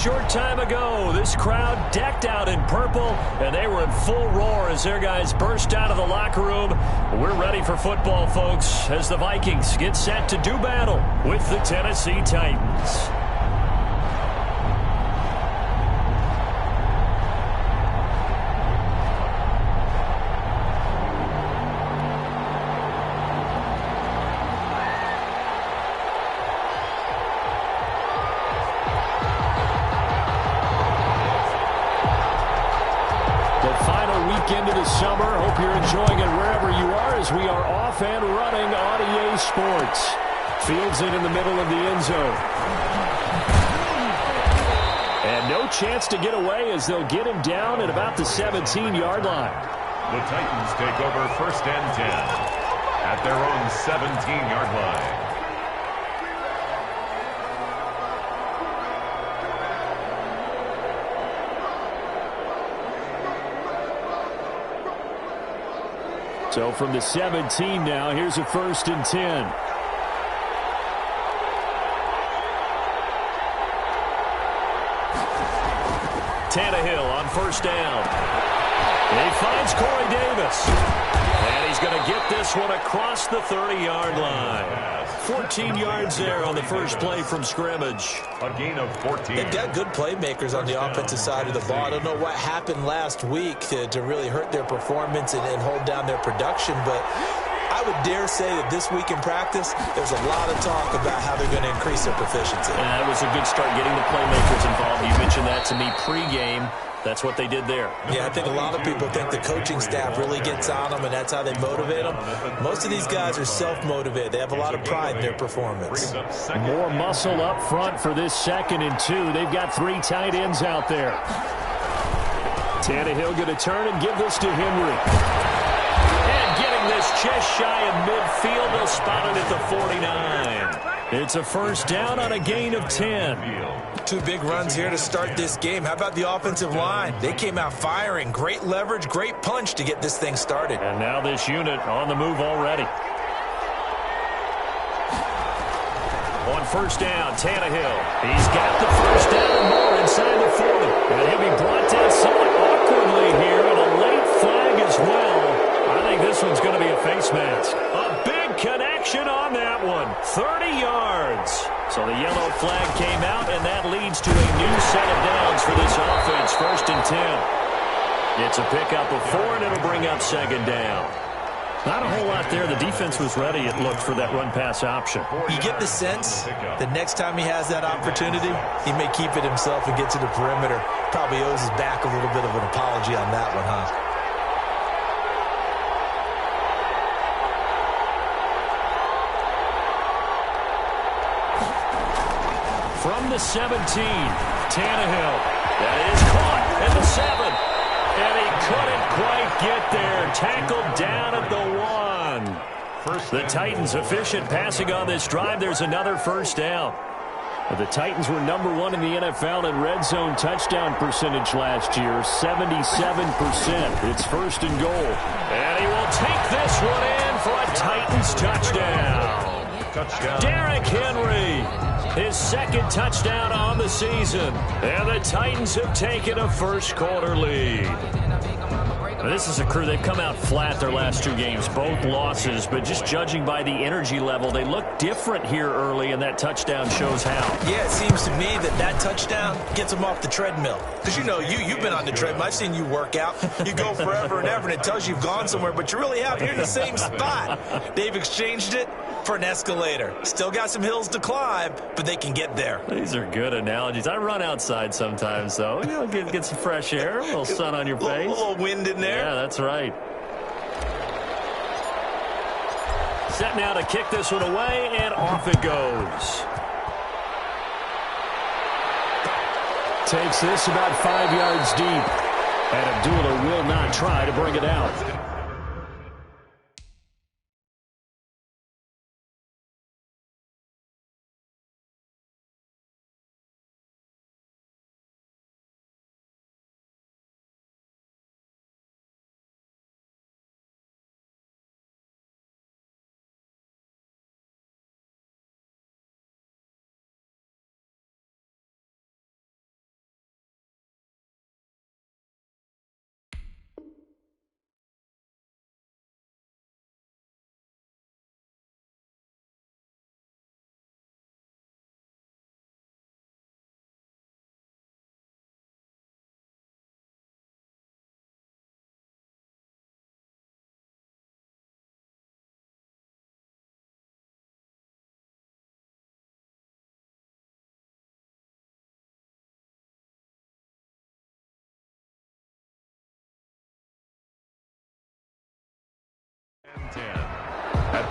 Short time ago, this crowd decked out in purple, and they were in full roar as their guys burst out of the locker room. We're ready for football, folks, as the Vikings get set to do battle with the Tennessee Titans. Into the summer. Hope you're enjoying it wherever you are as we are off and running on EA Sports. Fields it in the middle of the end zone. And no chance to get away as they'll get him down at about the 17-yard line. The Titans take over 1st and 10 at their own 17-yard line. So from the 17 now, here's a 1st and 10. Tannehill on 1st down. He finds Corey Davis. And he's going to get this one across the 30-yard line. 14 yards there on the first play from scrimmage. A gain of 14. They've got good playmakers on the offensive side of the ball. I don't know what happened last week to really hurt their performance and hold down their production, but I would dare say that this week in practice, there's a lot of talk about how they're going to increase their proficiency. And that was a good start getting the playmakers involved. You mentioned that to me pregame. That's what they did there. Yeah, I think a lot of people think the coaching staff really gets on them, and that's how they motivate them. Most of these guys are self-motivated. They have a lot of pride in their performance. More muscle up front for this 2nd and 2. They've got 3 tight ends out there. Tannehill going to turn and give this to Henry. And getting this just shy of midfield. They'll spot it at the 49. It's a 1st down on a gain of 10. 2 big runs here to start this game. How about the offensive line? They came out firing. Great leverage, great punch to get this thing started. And now this unit on the move already. On 1st down, Tannehill. He's got the 1st down and more inside the 40. And he'll be brought down somewhat awkwardly here, and a late flag as well. I think this one's going to be a face mask. A big connection on that one. 30 yards. So the yellow flag came out, and that leads to a new set of downs for this offense. 1st and 10. It's a pickup of 4, and it'll bring up 2nd down. Not a whole lot there. The defense was ready, it looked, for that run-pass option. You get the sense that next time he has that opportunity, he may keep it himself and get to the perimeter. Probably owes his back a little bit of an apology on that one, huh? From the 17, Tannehill. That is caught at the 7. And he couldn't quite get there. Tackled down at the 1. The Titans efficient passing on this drive. There's another 1st down. The Titans were number 1 in the NFL in red zone touchdown percentage last year, 77%. It's 1st and goal. And he will take this one in for a Titans touchdown. Derrick Henry. His 2nd touchdown on the season. And the Titans have taken a first-quarter lead. Now, this is a crew. They've come out flat their last 2 games, both losses. But just judging by the energy level, they look different here early, and that touchdown shows how. Yeah, it seems to me that touchdown gets them off the treadmill. Because, you know, you've been on the treadmill. I've seen you work out. You go forever and ever, and it tells you you've gone somewhere, but you really haven't. You're in the same spot. They've exchanged it for an escalator. Still got some hills to climb, but they can get there. These are good analogies. I run outside sometimes, though. You know, get some fresh air, a little sun on your face. A little wind in there. Yeah, that's right. Set now to kick this one away, and off it goes. Takes this about 5 yards deep. And Abdullah will not try to bring it out.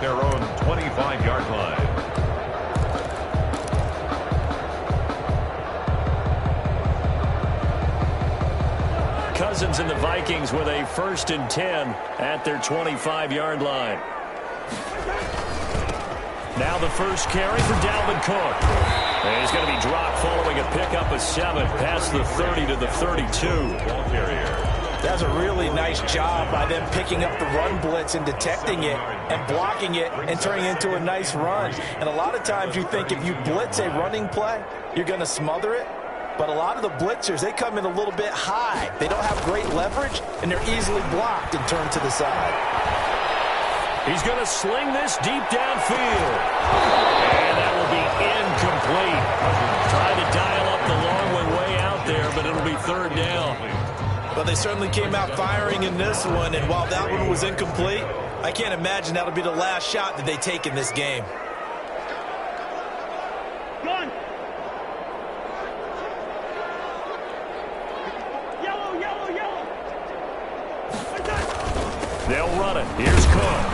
at their own 25-yard line. Cousins and the Vikings with a 1st and 10 at their 25-yard line. Now the first carry for Dalvin Cook. And he's going to be dropped following a pickup of 7 past the 30 to the 32. Ball carrier. That's a really nice job by them picking up the run blitz and detecting it and blocking it and turning it into a nice run. And a lot of times you think if you blitz a running play, you're going to smother it. But a lot of the blitzers, they come in a little bit high. They don't have great leverage, and they're easily blocked and turned to the side. He's going to sling this deep downfield. And that will be incomplete. Trying to dial up the long one way out there, but it'll be 3rd down. Well, they certainly came out firing in this one, and while that one was incomplete, I can't imagine that'll be the last shot that they take in this game. They'll run it. Here's Cook.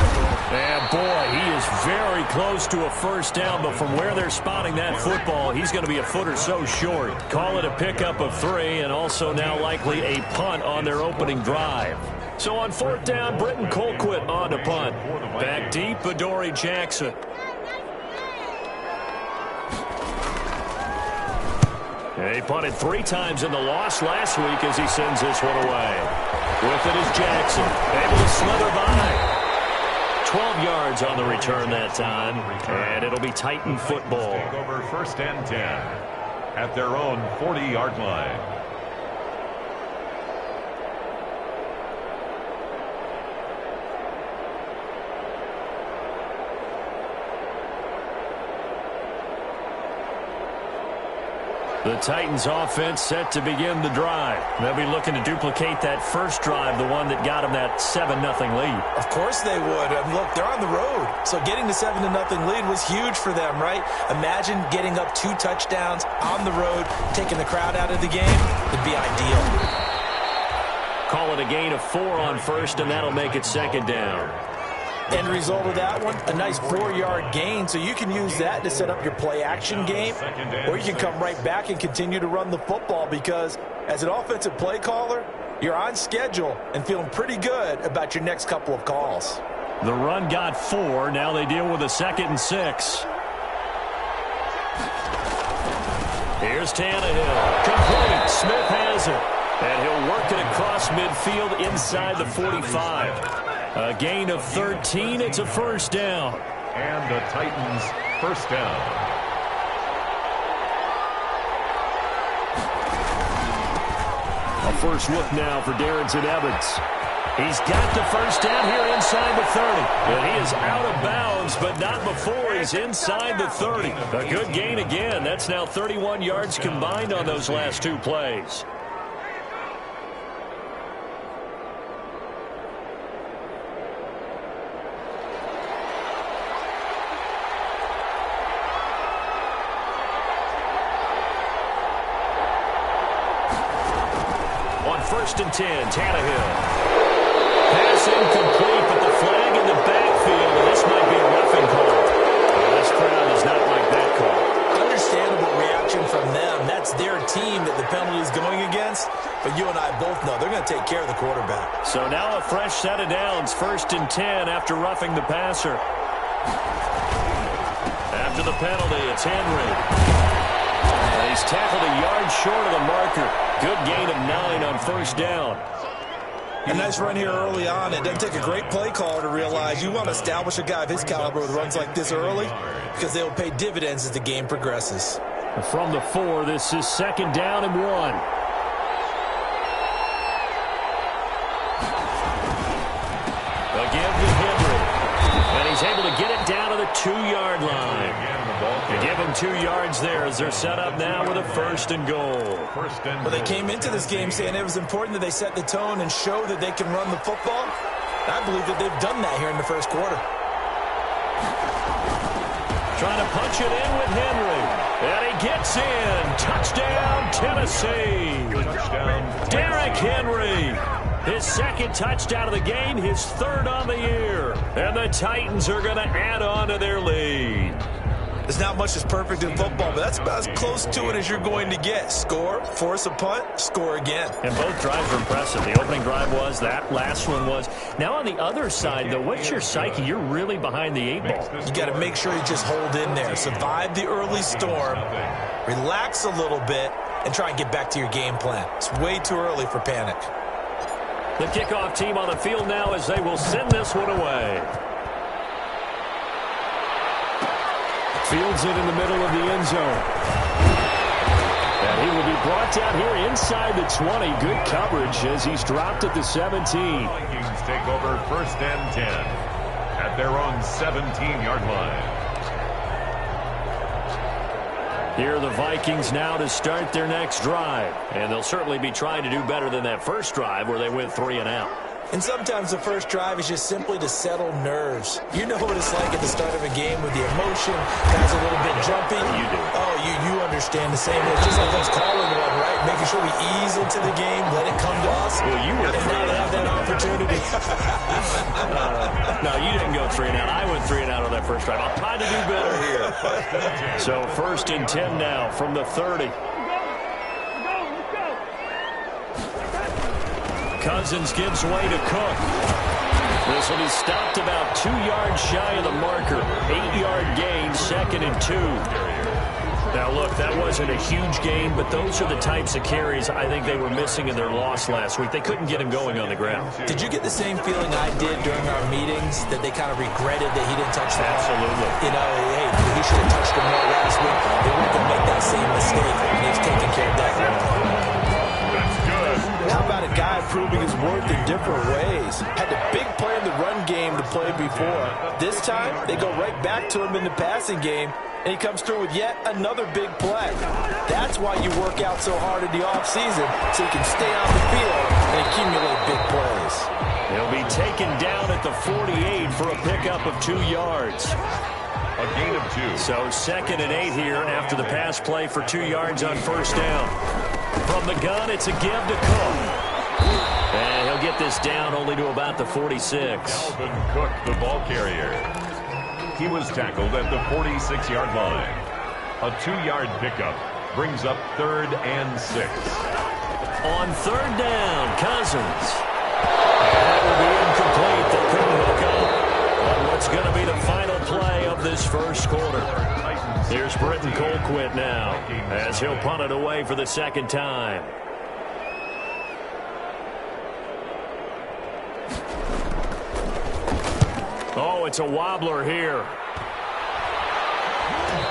And, boy, he is very close to a 1st down, but from where they're spotting that football, he's going to be a foot or so short. Call it a pickup of 3, and also now likely a punt on their opening drive. So on 4th down, Britton Colquitt on to punt. Back deep, Adoree Jackson. He punted 3 times in the loss last week as he sends this one away. With it is Jackson, able to slither by. 12 yards on the return that time, and it'll be Titan football. Take over 1st and 10 at their own 40-yard line. The Titans offense set to begin the drive. They'll be looking to duplicate that first drive, the one that got them that 7-0 lead. Of course they would. And look, they're on the road. So getting the 7-0 lead was huge for them, right? Imagine getting up 2 touchdowns on the road, taking the crowd out of the game. It'd be ideal. Call it a gain of 4 on 1st, and that'll make it 2nd down. End result of that one, a nice 4-yard gain, so you can use that to set up your play-action game, or you can come right back and continue to run the football because as an offensive play caller, you're on schedule and feeling pretty good about your next couple of calls. The run got 4. Now they deal with a 2nd and 6. Here's Tannehill. Complete. Smith has it. And he'll work it across midfield inside the 45. A gain of 13. It's a 1st down. And the Titans 1st down. A first look now for Darrington Evans. He's got the 1st down here inside the 30. And he is out of bounds, but not before he's inside the 30. A good gain again. That's now 31 yards combined on those last 2 plays. On 1st and 10, Tannehill. Pass incomplete, but the flag in the backfield, and this might be a roughing call. This crowd does not like that call. Understandable reaction from them. That's their team that the penalty is going against, but you and I both know they're going to take care of the quarterback. So now a fresh set of downs, 1st and 10 after roughing the passer. After the penalty, it's Henry. And he's tackled a yard short of the marker. Good gain of 9 on 1st down. A nice run here early on. It doesn't take a great play caller to realize you want to establish a guy of his caliber with runs like this early because they will pay dividends as the game progresses. From the 4, this is 2nd down and 1. Again to Henry. And he's able to get it down to the 2-yard line. They give them 2 yards there as they're set up now with a 1st and goal. Well, they came into this game saying it was important that they set the tone and show that they can run the football. I believe that they've done that here in the 1st quarter. Trying to punch it in with Henry. And he gets in. Touchdown, Tennessee. Touchdown. Derrick Henry. His second touchdown of the game, his third on the year. And the Titans are going to add on to their lead. There's not much that's perfect in football, but that's about as close to it as you're going to get. Score, force a punt, score again. And both drives were impressive. The opening drive was, that last one was. Now on the other side, though, what's your psyche? You're really behind the 8 ball. You got to make sure you just hold in there. Survive the early storm, relax a little bit, and try and get back to your game plan. It's way too early for panic. The kickoff team on the field now as they will send this one away. Fields it in the middle of the end zone. And he will be brought down here inside the 20. Good coverage as he's dropped at the 17. Vikings take over first and 10 at their own 17-yard line. Here are the Vikings now to start their next drive. And they'll certainly be trying to do better than that first drive where they went 3 and out. And sometimes the first drive is just simply to settle nerves. You know what it's like at the start of a game with the emotion, guys a little bit jumpy. You do. Oh, you understand the same. It's just like us calling one, right? Making sure we ease into the game, let it come to us. Well, you were and now to have that opportunity. No, you didn't go 3 and out. I went 3 and out on that first drive. I'll try to do better here. So first and 10 now from the 30. Cousins gives way to Cook. This will be stopped about 2 yards shy of the marker. 8-yard gain, 2nd and 2. Now, look, that wasn't a huge gain, but those are the types of carries I think they were missing in their loss last week. They couldn't get him going on the ground. Did you get the same feeling I did during our meetings, that they kind of regretted that he didn't touch the ball? Absolutely. You know, hey, he should have touched him more last week. They weren't going to make that same mistake, and he's taking care of that. How about a guy proving his worth in different ways? Had the big play in the run game to play before. This time, they go right back to him in the passing game, and he comes through with yet another big play. That's why you work out so hard in the offseason, so you can stay on the field and accumulate big plays. He'll be taken down at the 48 for a pickup of 2 yards. A gain of 2. So 2nd and 8 here after the pass play for 2 yards on first down. From the gun, it's a give to Cook. And he'll get this down only to about the 46. Dalvin Cook, the ball carrier. He was tackled at the 46-yard line. A 2-yard pickup brings up 3rd and 6. On 3rd down, Cousins. That will be incomplete. They couldn't hook up on what's going to be the final play of this first quarter. Here's Britton Colquitt now as he'll punt it away for the 2nd time. Oh, it's a wobbler here.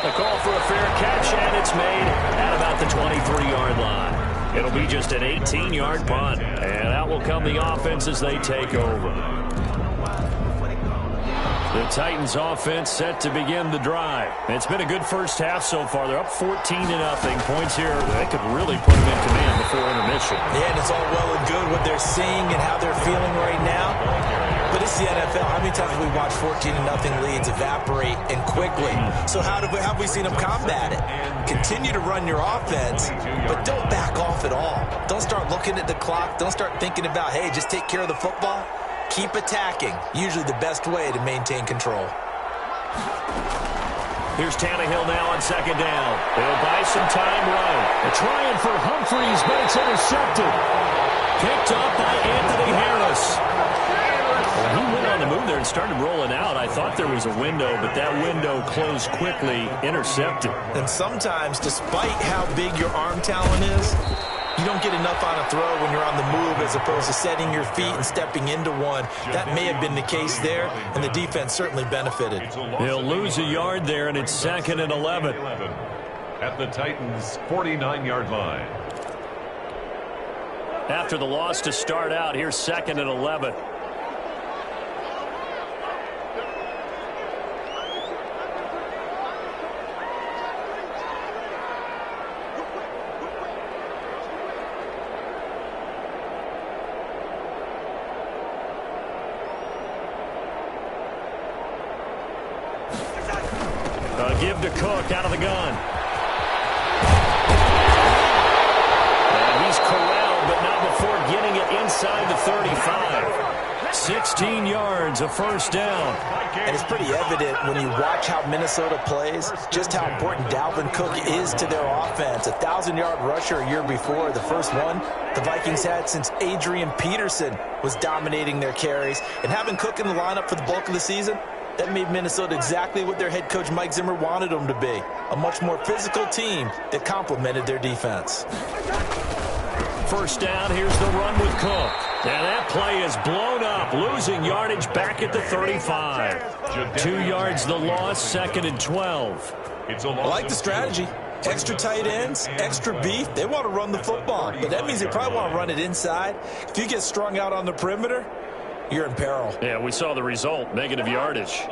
A call for a fair catch, and it's made at about the 23-yard line. It'll be just an 18-yard punt, and out will come the offense as they take over. The Titans offense set to begin the drive. It's been a good first half so far. They're up 14-0. Points here, they could really put them in command before intermission. Yeah, and it's all well and good what they're seeing and how they're feeling right now. But it's the NFL. How many times have we watched 14-0 leads evaporate and quickly? So how have we seen them combat it? Continue to run your offense, but don't back off at all. Don't start looking at the clock. Don't start thinking about, hey, just take care of the football. Keep attacking. Usually the best way to maintain control. Here's Tannehill now on 2nd down. They'll buy some time right. Trying for Humphreys, but it's intercepted. Picked up by Anthony Harris. When he went on the move there and started rolling out, I thought there was a window, but that window closed quickly, intercepted. And sometimes, despite how big your arm talent is, you don't get enough on a throw when you're on the move as opposed to setting your feet and stepping into one. That may have been the case there, and the defense certainly benefited. He'll lose a yard there, and it's 2nd and 11. At the Titans' 49-yard line. After the loss to start out, here's 2nd and 11. Give to Cook out of the gun. Cousins, a first down. And it's pretty evident when you watch how Minnesota plays, just how important Dalvin Cook is to their offense. 1,000-yard rusher a year before, the first one the Vikings had since Adrian Peterson was dominating their carries. And having Cook in the lineup for the bulk of the season, that made Minnesota exactly what their head coach Mike Zimmer wanted them to be, a much more physical team that complemented their defense. First down, here's the run with Cook. And that play is blown up, losing yardage back at the 35. 2 yards the loss, 2nd and 12. I like the strategy. Extra tight ends, extra beef. They want to run the football, but that means they probably want to run it inside. If you get strung out on the perimeter, you're in peril. Yeah, we saw the result, negative yardage.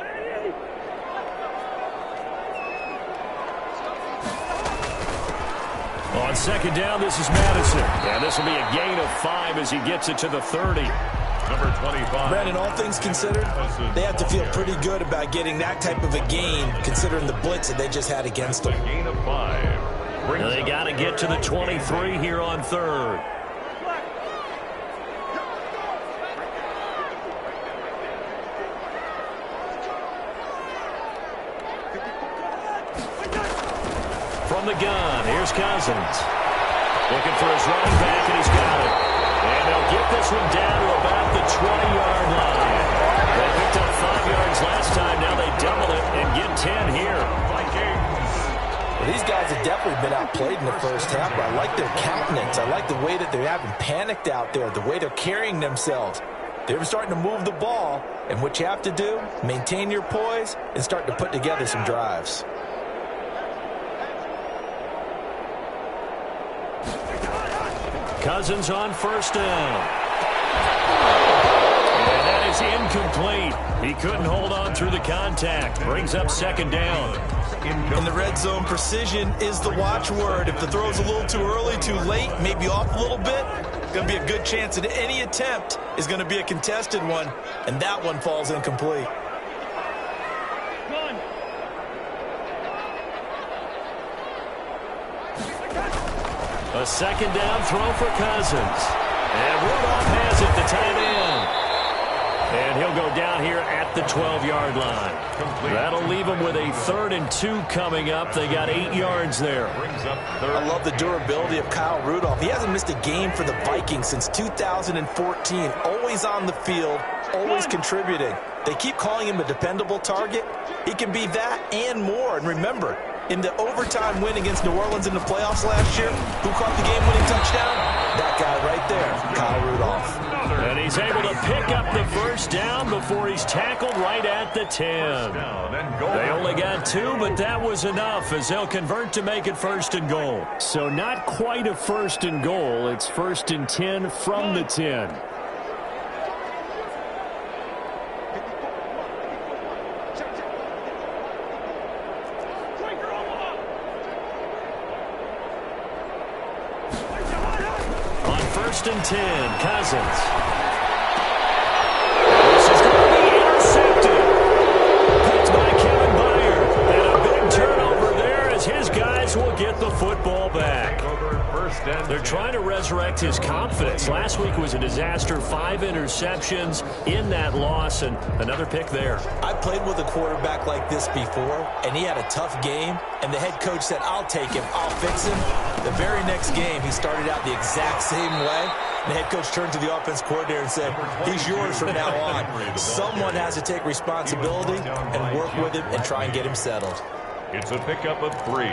On second down, this is Madison. And this will be a gain of 5 as he gets it to the 30. Number 25. Brandon, all things considered, they have to feel pretty good about getting that type of a gain, considering the blitz that they just had against them. A gain of 5. They got to get to the 23 here on 3rd. From the gun, here's Cousins. Looking for his running back, and he's got it. And they'll get this one down to about the 20-yard line. They picked up 5 yards last time. Now they double it and get 10 here. Well, these guys have definitely been outplayed in the first half, but I like their countenance. I like the way that they haven't panicked out there, the way they're carrying themselves. They're starting to move the ball, and what you have to do, maintain your poise and start to put together some drives. Cousins on first down. And that is incomplete. He couldn't hold on through the contact. Brings up 2nd down. In the red zone, precision is the watchword. If the throw's a little too early, too late, maybe off a little bit, going to be a good chance that any attempt is going to be a contested one, and that one falls incomplete. A 2nd down throw for Cousins. And Rudolph has it, the tight end. And he'll go down here at the 12-yard line. Complete. That'll leave him with a 3rd and 2 coming up. They got 8 yards there. I love the durability of Kyle Rudolph. He hasn't missed a game for the Vikings since 2014. Always on the field, always contributing. They keep calling him a dependable target. He can be that and more. And remember, in the overtime win against New Orleans in the playoffs last year, who caught the game-winning touchdown? That guy right there, Kyle Rudolph. And he's able to pick up the first down before he's tackled right at the 10. They only got 2, but that was enough as they'll convert to make it 1st and goal. So not quite a 1st and goal. It's 1st and 10 from the 10. On 1st and 10, Cousins. This is going to be intercepted. Picked by Kevin Byard. And a big turnover there as his guys will get the football back. They're trying to resurrect his confidence. Last week was a disaster. 5 interceptions in that loss, and another pick there. I played with a quarterback like this before, and he had a tough game, and the head coach said, I'll take him, I'll fix him. The very next game, he started out the exact same way. The head coach turned to the offense coordinator and said, he's yours from now on. Someone has to take responsibility and work with him and try and get him settled. It's a pickup of 3.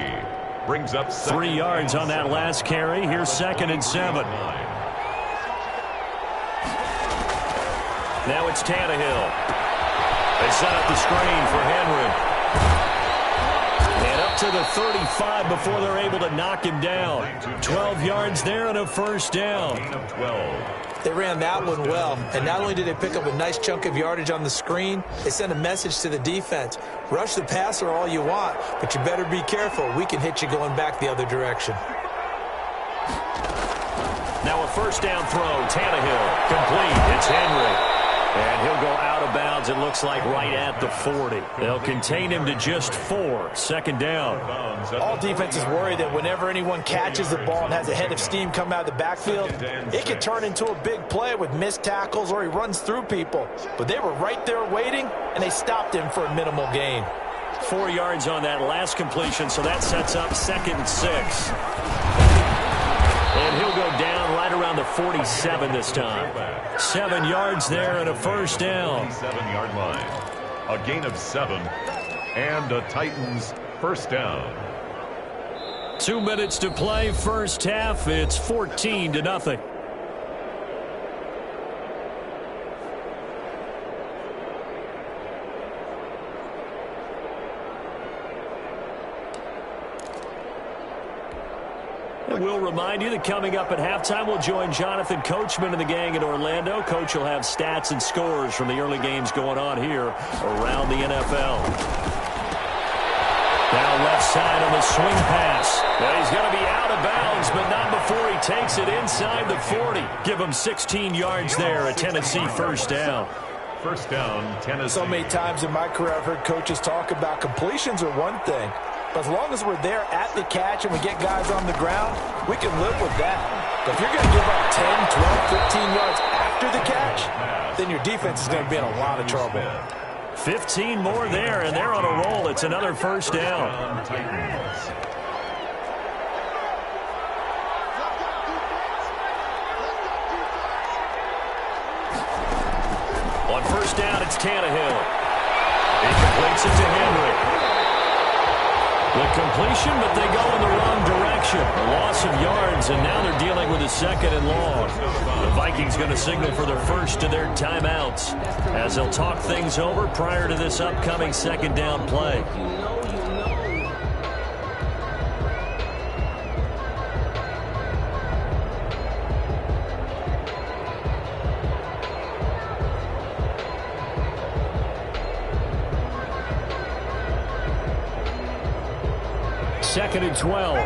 Brings up 3 yards on that last carry. Here's 2nd and 7. Now it's Tannehill. They set up the screen for Henry. And up to the 35 before they're able to knock him down. 12 yards there and a first down. They ran that one well, and not only did they pick up a nice chunk of yardage on the screen, they sent a message to the defense. Rush the passer all you want, but you better be careful. We can hit you going back the other direction. Now a first down throw. Tannehill complete. It's Henry. And he'll go out of bounds, it looks like, right at the 40. They'll contain him to just 4. Second down. All defenses worry that whenever anyone catches the ball and has a head of steam come out of the backfield, it can turn into a big play with missed tackles or he runs through people. But they were right there waiting, and they stopped him for a minimal gain. 4 yards on that last completion, so that sets up 2nd and 6. And he'll go down right around the 47 this time. 7 yards there and a first down. 7-yard line. A gain of 7 and a Titans first down. 2 minutes to play, first half. It's 14-0. We'll remind you that coming up at halftime, we'll join Jonathan Coachman and the gang in Orlando. Coach will have stats and scores from the early games going on here around the NFL. Now left side on the swing pass. Well, he's going to be out of bounds, but not before he takes it inside the 40. Give him 16 yards there, a Tennessee first down. First down, Tennessee. So many times in my career I've heard coaches talk about completions are one thing. But as long as we're there at the catch and we get guys on the ground, we can live with that. But if you're going to give up 10, 12, 15 yards after the catch, then your defense is going to be in a lot of trouble. 15 more there, and they're on a roll. It's another first down. On first down, it's Tannehill. He completes it to Henry. The completion, but they go in the wrong direction. A loss of yards, and now they're dealing with a 2nd and long. The Vikings going to signal for their first of their timeouts as they'll talk things over prior to this upcoming 2nd down play. Second and 12.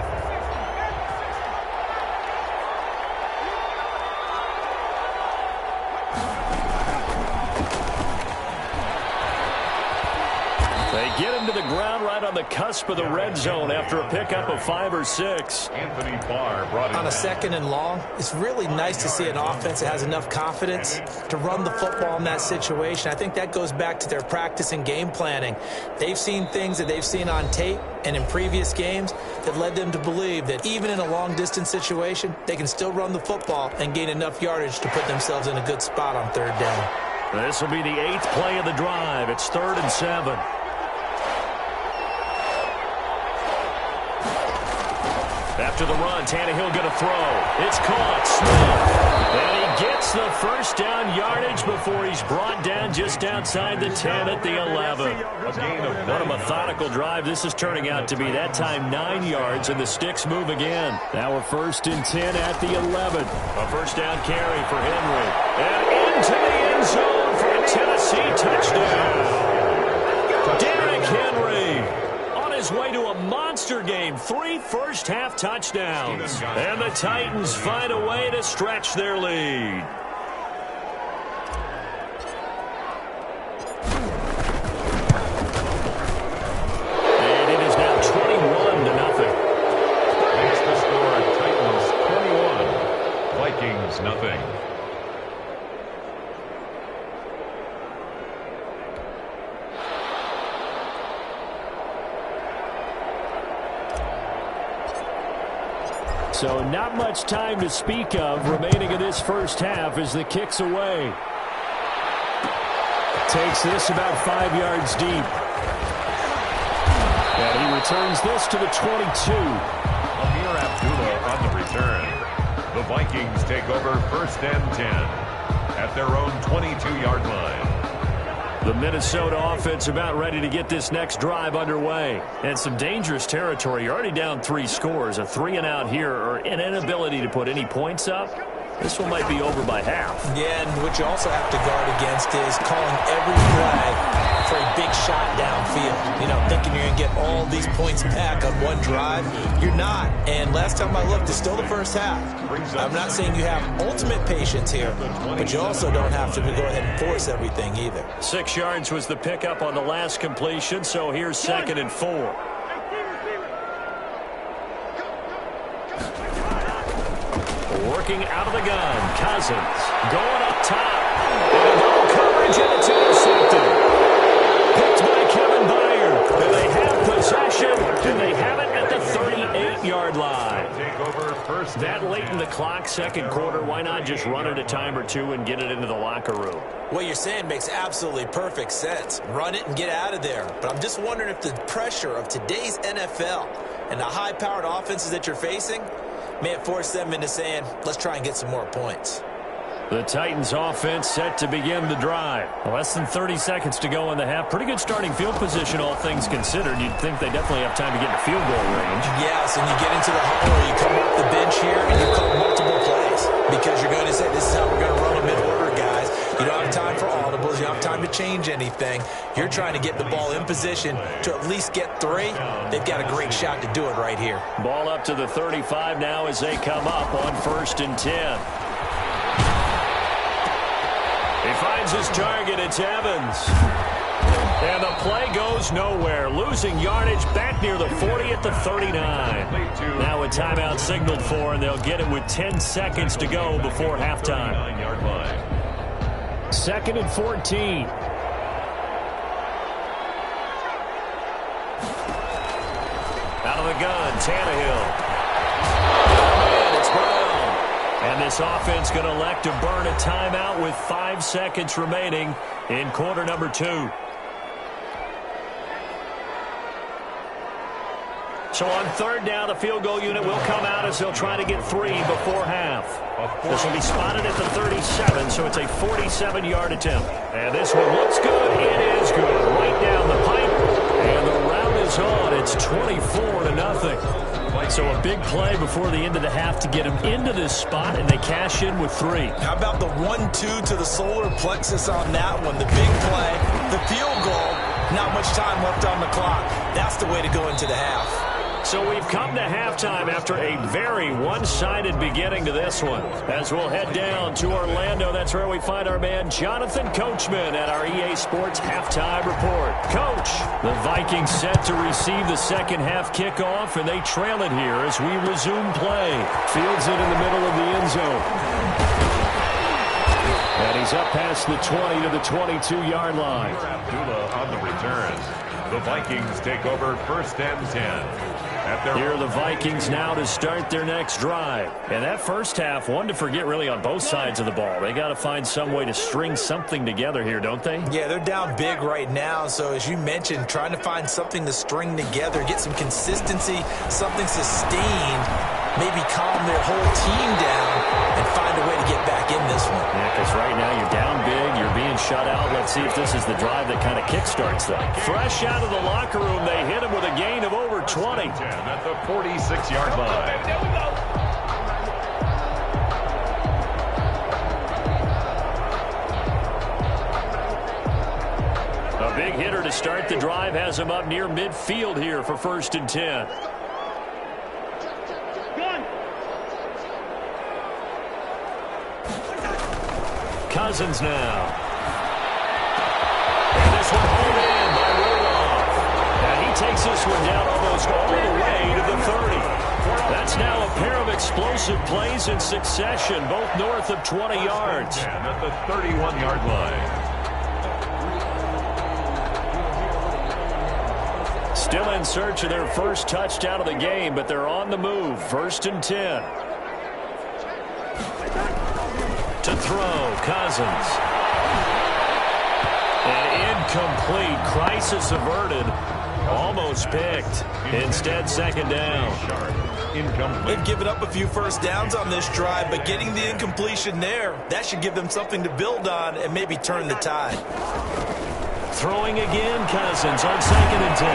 They get him to the ground right on the cusp of the red zone after a pickup of 5 or 6. Anthony Barr brought it on a 2nd and long. It's really nice to see an offense that has enough confidence to run the football in that situation. I think that goes back to their practice and game planning. They've seen things that they've seen on tape and in previous games that led them to believe that even in a long-distance situation, they can still run the football and gain enough yardage to put themselves in a good spot on 3rd down. This will be the 8th play of the drive. It's 3rd and 7. After the run, Tannehill going to throw. It's caught. Smith. And he gets the first down yardage before he's brought down just outside the 10 at the 11. What a methodical drive this is turning out to be. That time 9 yards, and the sticks move again. Now a 1st and 10 at the 11. A first down carry for Henry. And into the end zone for a Tennessee touchdown. Derrick Henry. His way to a monster game. 3 first-half touchdowns. And the Titans find a way to stretch their lead. And it is now 21-0. Makes the score Titans 21, Vikings nothing. So not much time to speak of remaining in this first half as the kick's away. Takes this about 5 yards deep. And he returns this to the 22. Amir Abdullah on the return. The Vikings take over 1st and 10 at their own 22-yard line. The Minnesota offense about ready to get this next drive underway. And some dangerous territory. You're already down 3 scores. A 3-and-out here or an inability to put any points up This one might be over by half. Yeah, and what you also have to guard against is calling every play for a big shot downfield. You know, thinking you're going to get all these points back on one drive. You're not. And last time I looked, it's still the first half. I'm not saying you have ultimate patience here, but you also don't have to go ahead and force everything either. 6 yards was the pickup on the last completion, so here's 2nd and 4. Working out of the gun, Cousins going up top. And double coverage, and it's intercepted. Picked by Kevin Byard. And they have possession, and they have it at the 38-yard line. Take over first. That late in the clock, second quarter, why not just run it a time or two and get it into the locker room? What you're saying makes absolutely perfect sense. Run it and get out of there. But I'm just wondering if the pressure of today's NFL and the high-powered offenses that you're facing may have forced them into saying, let's try and get some more points. The Titans offense set to begin the drive. Less than 30 seconds to go in the half. Pretty good starting field position, all things considered. You'd think they definitely have time to get to field goal range. Yes, and you get into the huddle, you come off the bench here, and you call multiple plays. Because you're going to say, this is how we're going to run them in order, guys. You don't have time for audibles. You don't have time to change anything. You're trying to get the ball in position to at least get 3. They've got a great shot to do it right here. Ball up to the 35 now as they come up on 1st and 10. He finds his target. It's Evans. And the play goes nowhere. Losing yardage back near the 40 at the 39. Now a timeout signaled for, and they'll get it with 10 seconds to go before halftime. 9-yard line. 2nd and 14. Out of the gun, Tannehill. And it's Brown. And this offense going to elect to burn a timeout with 5 seconds remaining in quarter number 2. So on 3rd down, the field goal unit will come out as they'll try to get 3 before half. This will be spotted at the 37, so it's a 47-yard attempt. And this one looks good. It is good. Right down the pipe. And the route is on. It's 24-0. So a big play before the end of the half to get him into this spot, and they cash in with 3. How about the 1-2 to the solar plexus on that one? The big play, the field goal, not much time left on the clock. That's the way to go into the half. So we've come to halftime after a very one-sided beginning to this one. As we'll head down to Orlando, that's where we find our man Jonathan Coachman at our EA Sports Halftime Report. Coach, the Vikings set to receive the second half kickoff, and they trail it here as we resume play. Fields it in the middle of the end zone. And he's up past the 20 to the 22-yard line. Abdullah on the return. The Vikings take over 1st and 10. Here are the Vikings now to start their next drive. And that first half, one to forget really on both sides of the ball. They got to find some way to string something together here, don't they? Yeah, they're down big right now. So as you mentioned, trying to find something to string together, get some consistency, something sustained, maybe calm their whole team down and find a way to get back in this one. Yeah, because right now you're down big, you're being shut out. Let's see if this is the drive that kind of kickstarts them. Fresh out of the locker room, they hit him with a gain of over 20. At the 46-yard line. There we go. A big hitter to start the drive has him up near midfield here for 1st and 10. Cousins now. And this one home in by Rudolph. And he takes this one down almost all the way to the 30. That's now a pair of explosive plays in succession, both north of 20 yards. At the 31-yard line. Still in search of their first touchdown of the game, but they're on the move. 1st and 10. To throw, Cousins. And incomplete. Crisis averted. Almost picked. Instead, 2nd down. They've given up a few first downs on this drive, but getting the incompletion there, that should give them something to build on and maybe turn the tide. Throwing again, Cousins on 2nd and 10.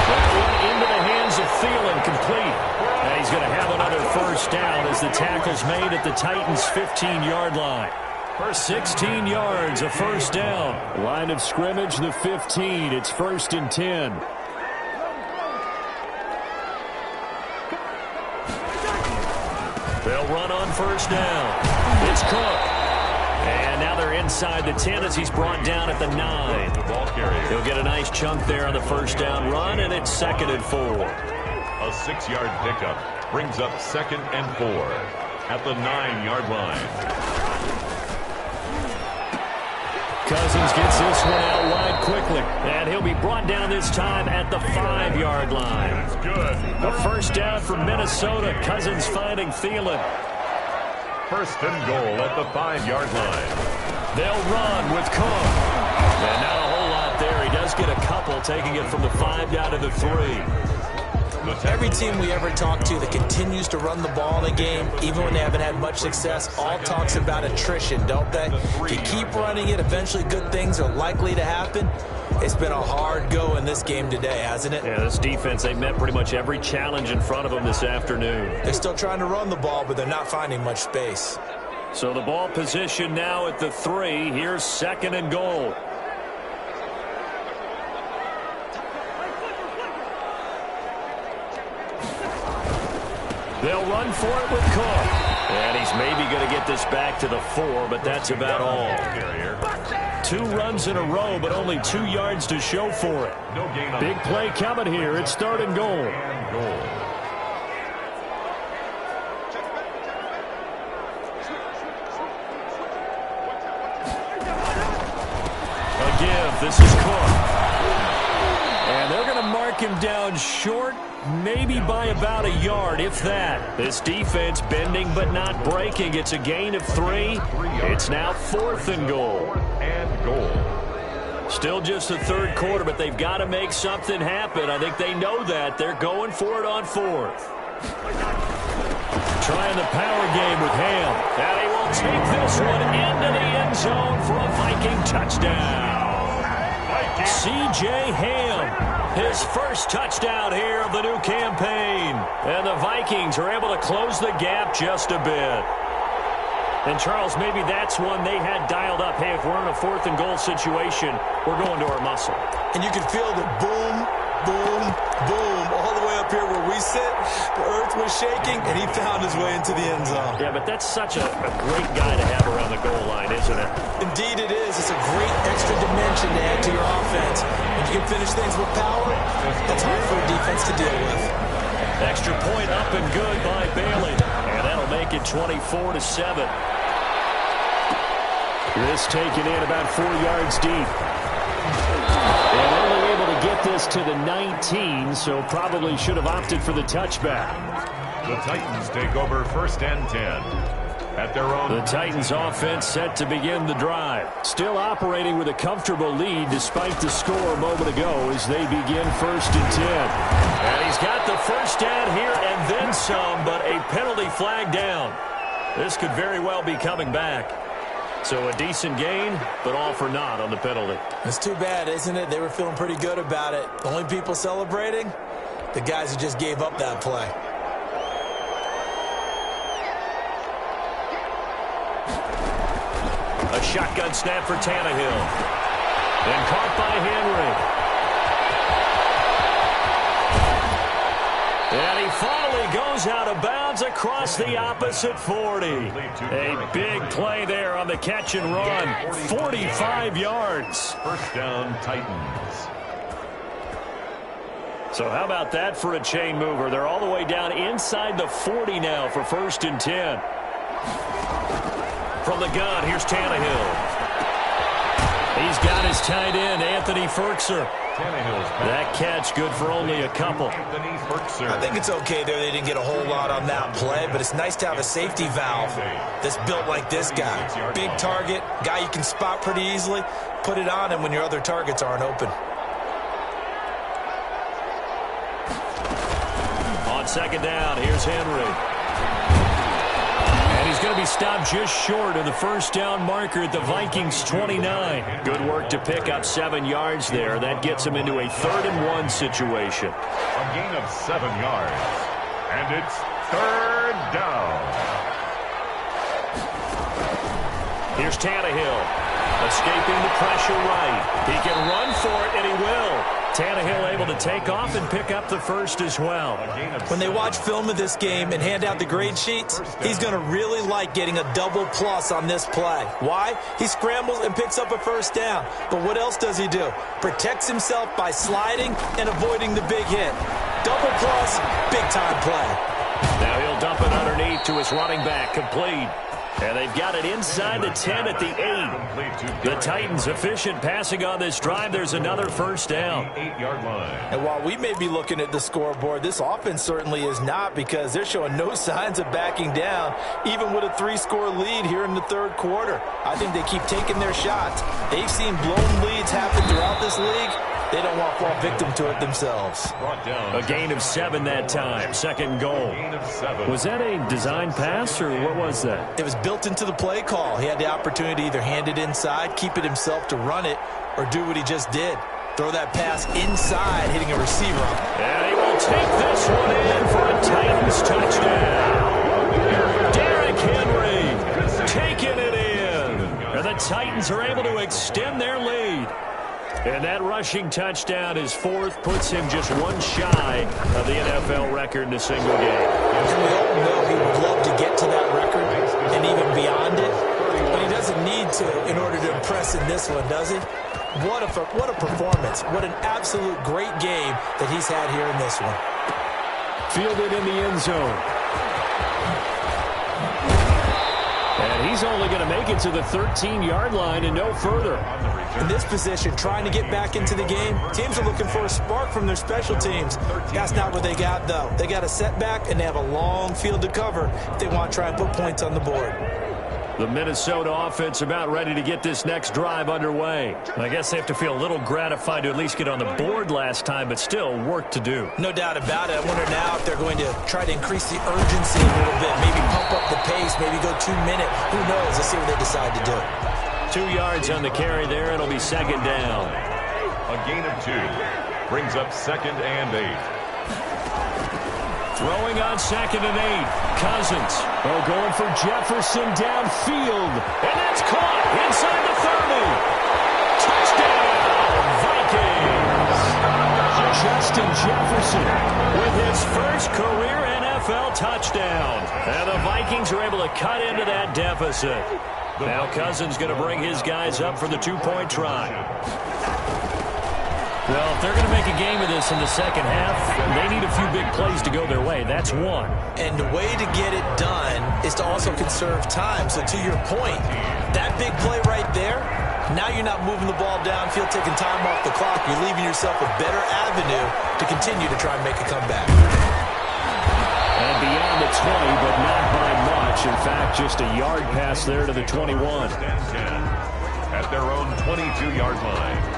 That one into the hands of Thielen, complete. And he's he's going to have another first down as the tackle's made at the Titans' 15-yard line. For 16 yards, a first down. Line of scrimmage, the 15. It's 1st and 10. They'll run on first down. It's Cook. And now they're inside the 10 as he's brought down at the 9. The ball carrier. He'll get a nice chunk there on the first down run, and it's 2nd and 4. A 6-yard pickup brings up 2nd and 4 at the 9-yard line. Cousins gets this one out wide quickly, and he'll be brought down this time at the 5-yard line. That's good. A first down for Minnesota. Cousins finding Thielen. 1st and goal at the 5-yard line. They'll run with Cook. And not a whole lot there. He does get a couple, taking it from the 5 down to the 3. Every team we ever talk to that continues to run the ball in a game, even when they haven't had much success, all talks about attrition, don't they? If you keep running it, eventually good things are likely to happen. It's been a hard go in this game today, hasn't it? Yeah, this defense, they met pretty much every challenge in front of them this afternoon. They're still trying to run the ball, but they're not finding much space. So the ball position now at the 3. Here's 2nd and goal. They'll run for it with Cook. And he's maybe going to get this back to the 4, but that's about all. 2 runs in a row, but only 2 yards to show for it. Big play coming here. It's 3rd and goal. A give. This is Cook. And they're going to mark him down short, maybe by about a yard, if that. This defense bending but not breaking. It's a gain of 3. It's now 4th and goal. Still just the 3rd quarter, but they've got to make something happen. I think they know that. They're going for it on 4th. Trying the power game with Ham. And he will take this one into the end zone for a Viking touchdown. C.J. Ham, his first touchdown here of the new campaign. And the Vikings are able to close the gap just a bit. And, Charles, maybe that's one they had dialed up. Hey, if we're in a 4th and goal situation, we're going to our muscle. And you can feel the boom, boom, boom all the way up here where we sit. The earth was shaking, and he found his way into the end zone. Yeah, but that's such a great guy to have around the goal line, isn't it? Indeed it is. It's a great extra dimension to add to your offense. When you can finish things with power, that's hard for a defense to deal with. Extra point up and good by Bailey. And that'll make it 24-7. This taken in about 4 yards deep. And only able to get this to the 19, so probably should have opted for the touchback. The Titans take over 1st and 10. At their own. The Titans offense set to begin the drive. Still operating with a comfortable lead despite the score a moment ago as they begin 1st and 10. And he's got the first down here and then some, but a penalty flag down. This could very well be coming back. So a decent gain, but all for naught on the penalty. It's too bad, isn't it? They were feeling pretty good about it. The only people celebrating, the guys who just gave up that play. A shotgun snap for Tannehill. And caught by Henry. And he finally goes out of bounds across the opposite 40. A big play there on the catch and run. 45 yards. 1st down, Titans. So how about that for a chain mover? They're all the way down inside the 40 now for 1st and 10. From the gun, here's Tannehill. He's got his tight end, Anthony Ferkser. That catch good for only a couple. I think it's okay there. They didn't get a whole lot on that play, but it's nice to have a safety valve that's built like this guy. Big target, guy you can spot pretty easily. Put it on him when your other targets aren't open. On 2nd down, here's Henry. And he's going to be stopped just short of the first down marker at the Vikings' 29. Good work to pick up 7 yards there. That gets him into a 3rd and 1 situation. A gain of 7 yards. And it's third down. Here's Tannehill, escaping the pressure right. He can run for it, and he will. Tannehill able to take off and pick up the first as well. When they watch film of this game and hand out the grade sheets, he's going to really like getting a double plus on this play. Why? He scrambles and picks up a first down. But what else does he do? Protects himself by sliding and avoiding the big hit. Double plus, big-time play. Now he'll dump it underneath to his running back, complete. And they've got it inside the 10 at the 8. The Titans efficient passing on this drive. There's another first down. 8-yard line. And while we may be looking at the scoreboard, this offense certainly is not, because they're showing no signs of backing down, even with a 3-score lead here in the third quarter. I think they keep taking their shots. They've seen blown leads happen throughout this league. They don't want to fall victim to it themselves. A gain of 7 that time. Second goal. Was that a design pass, or what was that? It was built into the play call. He had the opportunity to either hand it inside, keep it himself to run it, or do what he just did. Throw that pass inside, hitting a receiver. And he will take this one in for a Titans touchdown. Derrick Henry taking it in. And the Titans are able to extend their lead. And that rushing touchdown is fourth, puts him just one shy of the NFL record in a single game. And we all know he would love to get to that record and even beyond it, but he doesn't need to in order to impress in this one, does he? What a performance. What an absolute great game that he's had here in this one. Fielded in the end zone. And he's only going to make it to the 13-yard line and no further. In this position, trying to get back into the game, teams are looking for a spark from their special teams. That's not what they got, though. They got a setback, and they have a long field to cover if they want to try and put points on the board. The Minnesota offense about ready to get this next drive underway. I guess they have to feel a little gratified to at least get on the board last time, but still work to do. No doubt about it. I wonder now if they're going to try to increase the urgency a little bit, maybe pump up the pace, maybe go 2-minute. Who knows? Let's see what they decide to do. 2 yards on the carry there. It'll be second down. A gain of 2 brings up 2nd and 8. Throwing on 2nd and 8. Cousins. Oh, going for Jefferson downfield. And that's caught inside the 30. Touchdown, Vikings. Justin Jefferson with his first career NFL touchdown. And the Vikings are able to cut into that deficit. Now Cousins going to bring his guys up for the 2-point try. Well, if they're going to make a game of this in the second half, they need a few big plays to go their way. That's one. And the way to get it done is to also conserve time. So to your point, that big play right there, now you're not moving the ball downfield, taking time off the clock. You're leaving yourself a better avenue to continue to try and make a comeback. And beyond the 20, but not by much. In fact, just a yard pass there to the 21. At their own 22-yard line.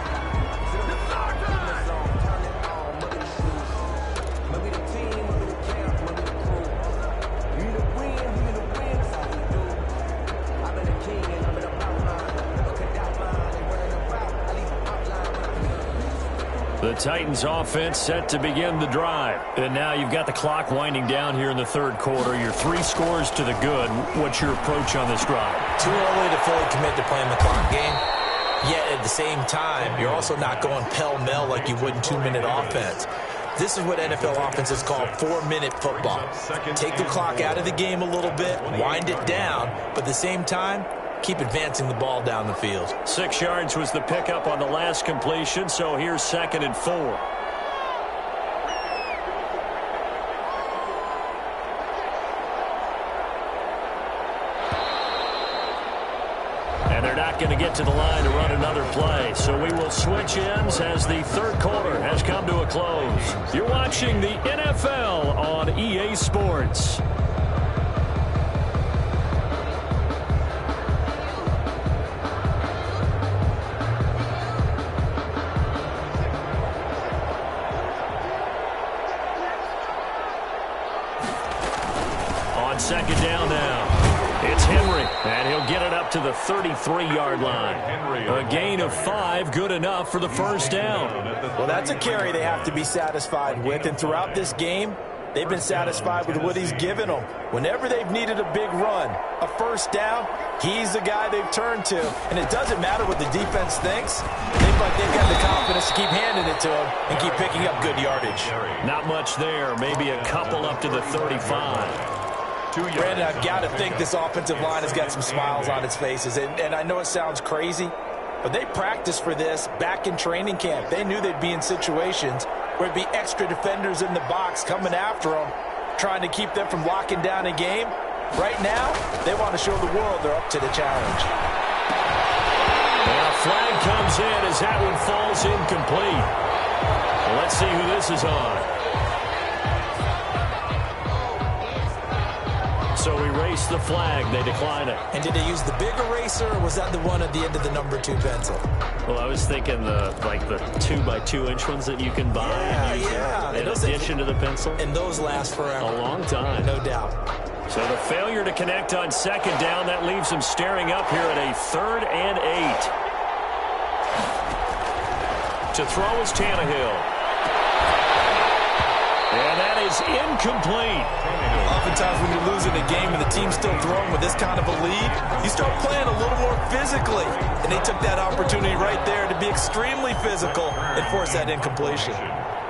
The Titans offense set to begin the drive. And now you've got the clock winding down here in the third quarter. You're 3 scores to the good. What's your approach on this drive? Too early to fully commit to playing the clock game. Yet at the same time, you're also not going pell-mell like you would in 2-minute offense. This is what NFL offenses call 4-minute football. Take the clock out of the game a little bit, wind it down, but at the same time, keep advancing the ball down the field. 6 yards was the pickup on the last completion, so here's 2nd and 4. And they're not going to get to the line to run another play, so we will switch ends as the third quarter has come to a close. You're watching the NFL on EA Sports. Second down now. It's Henry, and he'll get it up to the 33-yard line. A gain of 5, good enough for the first down. Well, that's a carry they have to be satisfied with, and throughout this game, they've been satisfied with what he's given them. Whenever they've needed a big run, a first down, he's the guy they've turned to. And it doesn't matter what the defense thinks. They feel like they've got the confidence to keep handing it to him and keep picking up good yardage. Not much there. Maybe a couple up to the 35. Brandon, I've got to think this offensive line has got some smiles on its faces. And I know it sounds crazy, but they practiced for this back in training camp. They knew they'd be in situations where it'd be extra defenders in the box coming after them, trying to keep them from locking down a game. Right now, they want to show the world they're up to the challenge. And a flag comes in as that one falls incomplete. Well, let's see who this is on. So we race the flag. They decline it. And did they use the big eraser, or was that the one at the end of the number 2 pencil? Well, I was thinking the 2x2-inch ones that you can buy. Yeah. In addition to the pencil. And those last forever. A long time. No doubt. So the failure to connect on second down, that leaves them staring up here at a 3rd and 8. To throw is Tannehill. And that is incomplete. Oftentimes when you're losing a game and the team's still throwing with this kind of a lead, you start playing a little more physically. And they took that opportunity right there to be extremely physical and force that incompletion.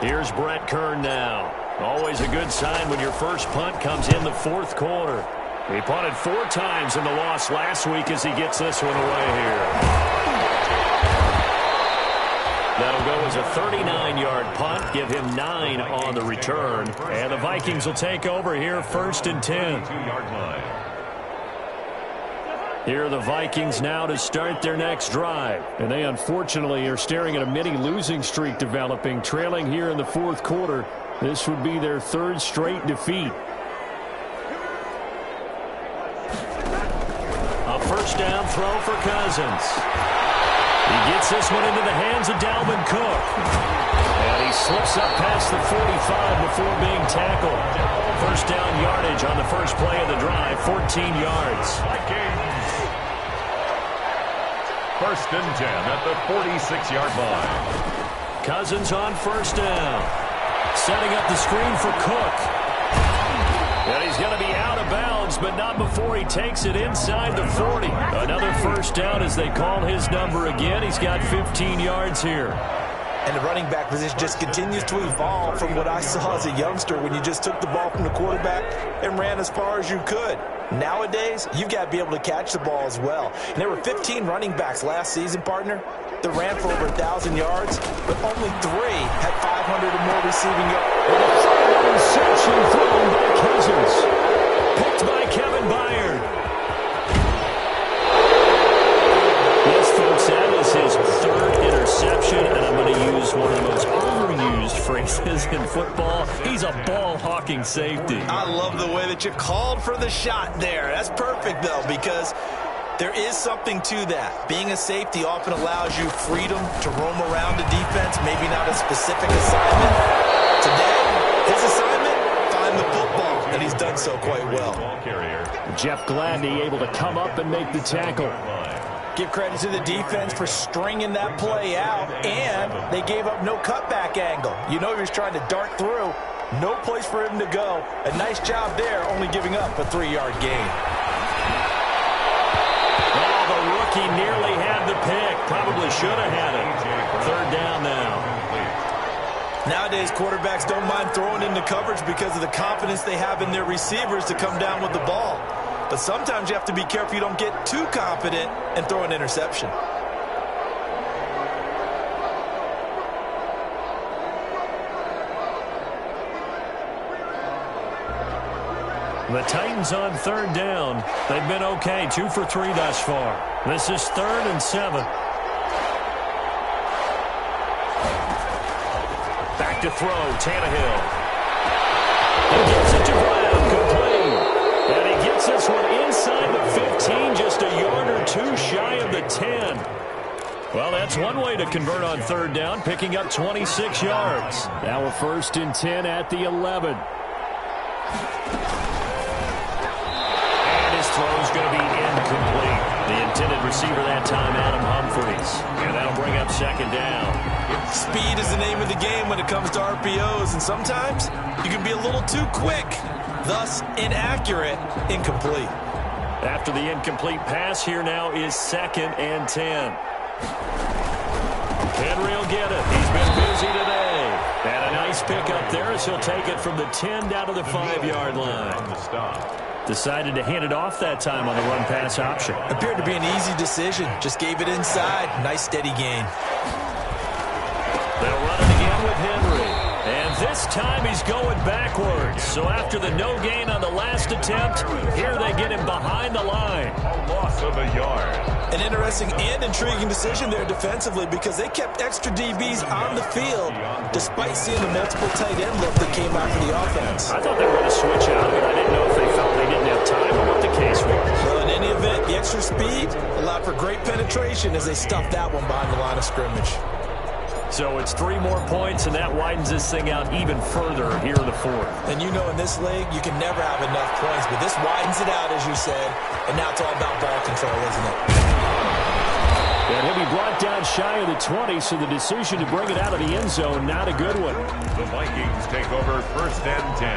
Here's Brett Kern now. Always a good sign when your first punt comes in the 4th quarter. He punted 4 times in the loss last week as he gets this one away here. That'll go as a 39-yard punt, give him 9 on the return. And the Vikings will take over here 1st and 10. Here are the Vikings now to start their next drive. And they unfortunately are staring at a mini losing streak developing, trailing here in the 4th quarter. This would be their 3rd straight defeat. A first down throw for Cousins. He gets this one into the hands of Dalvin Cook. And he slips up past the 45 before being tackled. First down yardage on the first play of the drive, 14 yards. First and 10 at the 46-yard line. Cousins on first down. Setting up the screen for Cook. And he's going to be out of bounds, but not before he takes it inside the 40. Another first down as they call his number again. He's got 15 yards here. And the running back position just continues to evolve from what I saw as a youngster when you just took the ball from the quarterback and ran as far as you could. Nowadays, you've got to be able to catch the ball as well. And there were 15 running backs last season, partner, that ran for over 1,000 yards, but only 3 had 500 or more receiving yards. And a final interception thrown by Cousins. Picked by Kevin Byard. Yes, folks, that is his 3rd interception, and I'm going to use one of the most overused phrases in football. He's a ball-hawking safety. I love the way that you called for the shot there. That's perfect, though, because there is something to that. Being a safety often allows you freedom to roam around the defense, maybe not a specific assignment. Today, his assignment, find the football, and he's done so quite well. Jeff Gladney able to come up and make the tackle. Give credit to the defense for stringing that play out, and they gave up no cutback angle. You know he was trying to dart through. No place for him to go. A nice job there, only giving up a 3-yard gain. Oh, the rookie nearly had the pick. Probably should have had it. 3rd down now. Nowadays, quarterbacks don't mind throwing into coverage because of the confidence they have in their receivers to come down with the ball. But sometimes you have to be careful you don't get too confident and throw an interception. The Titans on 3rd down. They've been okay, 2 for 3 thus far. This is 3rd and 7. Back to throw, Tannehill. He gets it to Brown, complete. And he gets this one inside the 15, just a yard or 2 shy of the 10. Well, that's one way to convert on 3rd down, picking up 26 yards. Now a 1st and 10 at the 11. Throw's going to be incomplete. The intended receiver that time, Adam Humphries. And that'll bring up 2nd down. It's Speed is the name of the game when it comes to RPOs, and sometimes you can be a little too quick, thus inaccurate, incomplete. After the incomplete pass, here now is 2nd and 10. Henry will get it. He's been busy today. And a nice pick up there as he'll take it from the 10 down to the 5-yard line. Decided to hand it off that time on the run-pass option. Appeared to be an easy decision. Just gave it inside. Nice steady gain. They'll run it again with Henry. And this time he's going backwards. So after the no gain on the last attempt, here they get him behind the line. A loss of a yard. An interesting and intriguing decision there defensively because they kept extra DBs on the field despite seeing the multiple tight end look that came out for the offense. I thought they were going to switch out, but I didn't know if they felt they didn't have time or what the case was. Well, in any event, the extra speed allowed for great penetration as they stuffed that one behind the line of scrimmage. So it's 3 more points, and that widens this thing out even further here in the 4th. And you know in this league, you can never have enough points, but this widens it out, as you said, and now it's all about ball control, isn't it? And he'll be brought down shy of the 20, so the decision to bring it out of the end zone, not a good one. The Vikings take over 1st and 10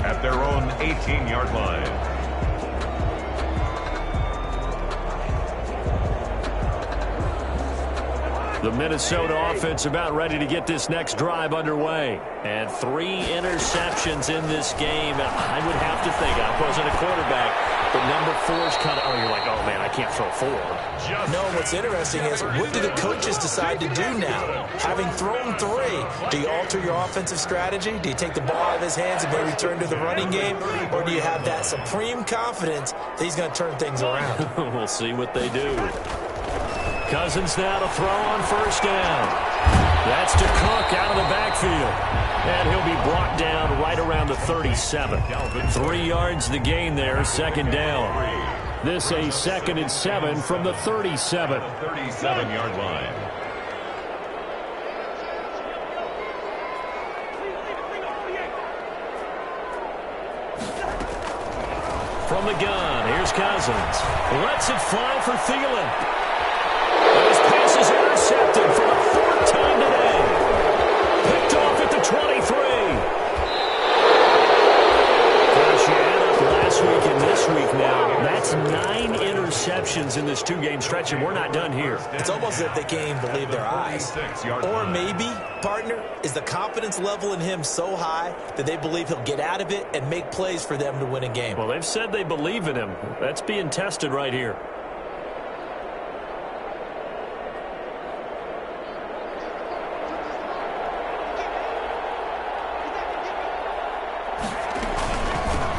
at their own 18-yard line. The Minnesota offense about ready to get this next drive underway. And 3 interceptions in this game. I would have to think, I wasn't a quarterback, but number 4's kind of, you're like, oh, man, I can't throw 4. No, what's interesting is, what do the coaches decide to do now? Having thrown 3, do you alter your offensive strategy? Do you take the ball out of his hands and maybe turn to the running game? Or do you have that supreme confidence that he's going to turn things around? We'll see what they do. Cousins now to throw on 1st down. That's to Cook out of the backfield. And he'll be brought down right around the 37. 3 yards the gain there, 2nd down. This a 2nd and 7 from the 37. 37-yard line. From the gun, here's Cousins. Lets it fly for Thielen. His pass is intercepted for the 4th time today. Picked off at the 23. Gosh, you add up last week and this week now. That's 9 interceptions in this 2-game stretch, and we're not done here. It's almost as if they can't even believe their eyes. Or maybe, partner, is the confidence level in him so high that they believe he'll get out of it and make plays for them to win a game. Well, they've said they believe in him. That's being tested right here.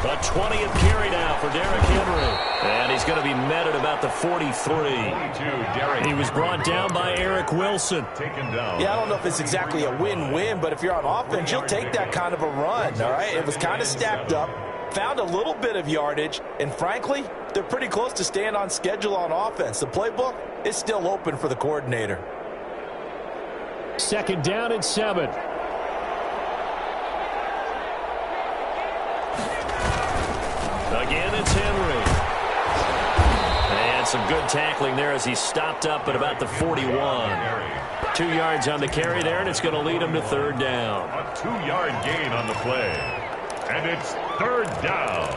A 20th carry now for Derrick Henry. And he's going to be met at about the 43. He was brought down by Eric Wilson. Yeah, I don't know if it's exactly a win-win, but if you're on offense, you'll take that kind of a run, all right? It was kind of stacked up, found a little bit of yardage, and frankly, they're pretty close to staying on schedule on offense. The playbook is still open for the coordinator. 2nd down and 7. Again, it's Henry. And some good tackling there as he stopped up at about the 41. 2 yards on the carry there, and it's going to lead him to 3rd down. A 2-yard gain on the play. And it's 3rd down.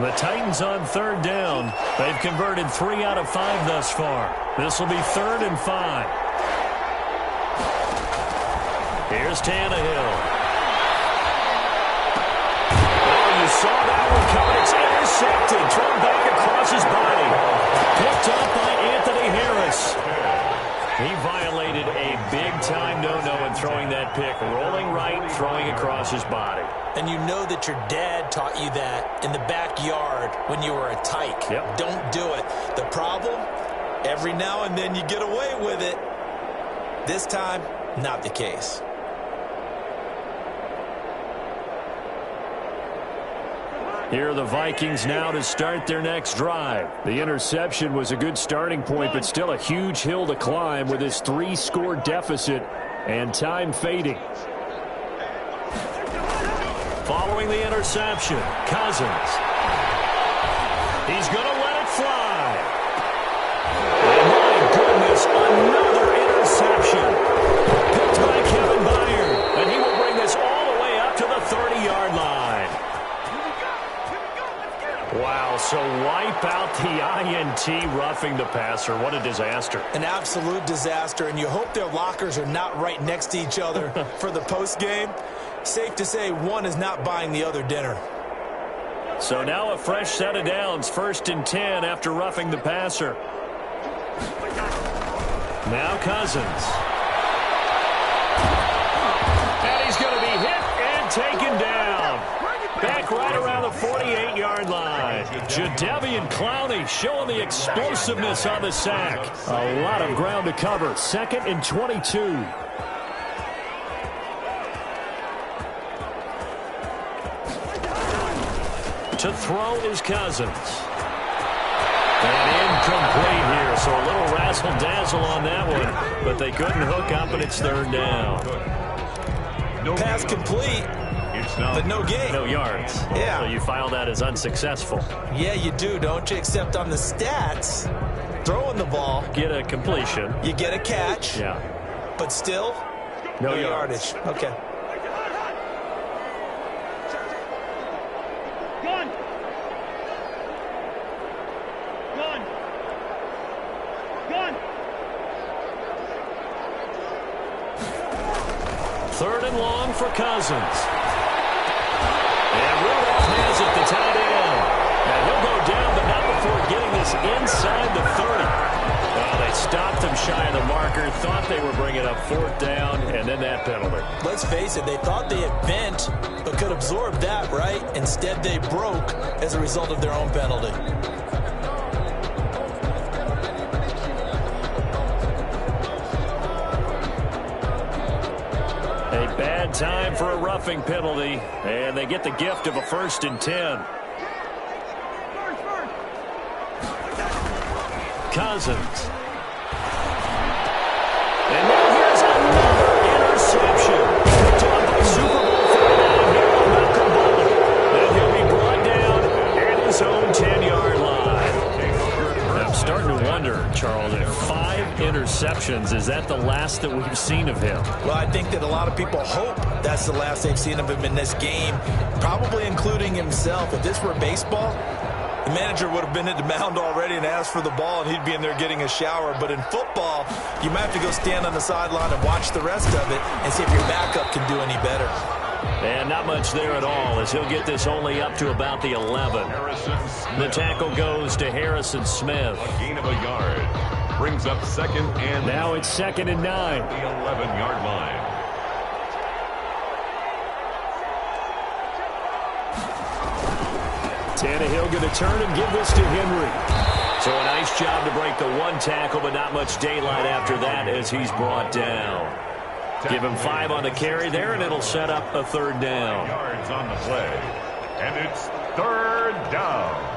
The Titans on 3rd down. They've converted 3 out of 5 thus far. This will be 3rd and 5. Here's Tannehill. You saw that one coming. It's intercepted. Thrown back across his body. Picked up by Anthony Harris. He violated a big-time no-no in throwing that pick. Rolling right, throwing across his body. And you know that your dad taught you that in the backyard when you were a tyke. Yep. Don't do it. The problem, every now and then you get away with it. This time, not the case. Here are the Vikings now to start their next drive. The interception was a good starting point, but still a huge hill to climb with his 3-score deficit and time fading. Following the interception, Cousins. He's going to let it fly. 30-yard line. Wow, so wipe out the INT roughing the passer. What a disaster. An absolute disaster, and you hope their lockers are not right next to each other for the postgame. Safe to say one is not buying the other dinner. So now a fresh set of downs, 1st and 10 after roughing the passer. Now Cousins. And he's going to be hit and taken down. Back right around the 48-yard line. Jadeveon Clowney showing the explosiveness on the sack. A lot of ground to cover. 2nd and 22. To throw is Cousins. And incomplete here, so a little razzle-dazzle on that one, but they couldn't hook up, and it's 3rd down. Pass complete, but no gain. No yards. Yeah. So you file that as unsuccessful. Yeah, you do, don't you? Except on the stats, throwing the ball. Get a completion. You get a catch. Yeah. But still, no yardage. Okay. Third and long for Cousins. And Rudolph has it, the tight end. Now he'll go down, but not before getting this inside the 30. Well, they stopped him shy of the marker, thought they were bringing up 4th down, and then that penalty. Let's face it, they thought they had bent, but could absorb that, right? Instead, they broke as a result of their own penalty. Bad time for a roughing penalty, and they get the gift of a 1st and 10. Cousins. And now here's another interception. Talk about Super Bowl 49 here on Malcolm Butler. And he'll be brought down at his own 10-yard line. I'm starting to wonder, Charles, if 5 interceptions, is that the last that we've seen of him? Well, I think that a lot of people hope that's the last they've seen of him in this game, probably including himself. If this were baseball, the manager would have been at the mound already and asked for the ball, and he'd be in there getting a shower. But in football, you might have to go stand on the sideline and watch the rest of it and see if your backup can do any better. And not much there at all, as he'll get this only up to about the 11. The tackle goes to Harrison Smith. A gain of a yard. Brings up 2nd and... Now it's 2nd and 9. The 11-yard line. Tannehill going to turn and give this to Henry. So a nice job to break the 1 tackle, but not much daylight after that as he's brought down. Give him 5 on the carry there, and it'll set up a 3rd down. Yards on the play. And it's 3rd down.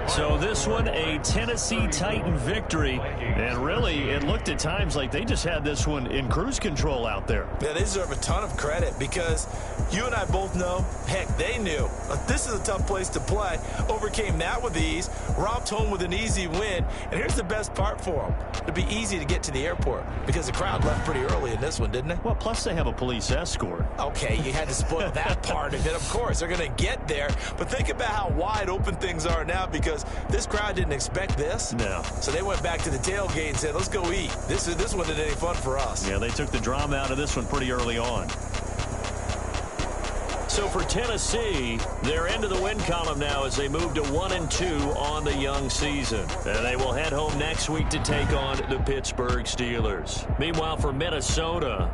So this one, a Tennessee Titan victory. And really, it looked at times like they just had this one in cruise control out there. Yeah, they deserve a ton of credit because you and I both know, heck, they knew. This is a tough place to play. Overcame that with ease, romped home with an easy win. And here's the best part for them. It'd be easy to get to the airport because the crowd left pretty early in this one, didn't they? Well, plus they have a police escort. Okay, you had to spoil that part of it. Of course, they're going to get there. But think about how wide open things are now because this crowd didn't expect this. No. So they went back to the tailgate and said, let's go eat. This wasn't any fun for us. Yeah, they took the drama out of this one pretty early on. So for Tennessee, they're into the win column now as they move to 1-2 on the young season. And they will head home next week to take on the Pittsburgh Steelers. Meanwhile, for Minnesota...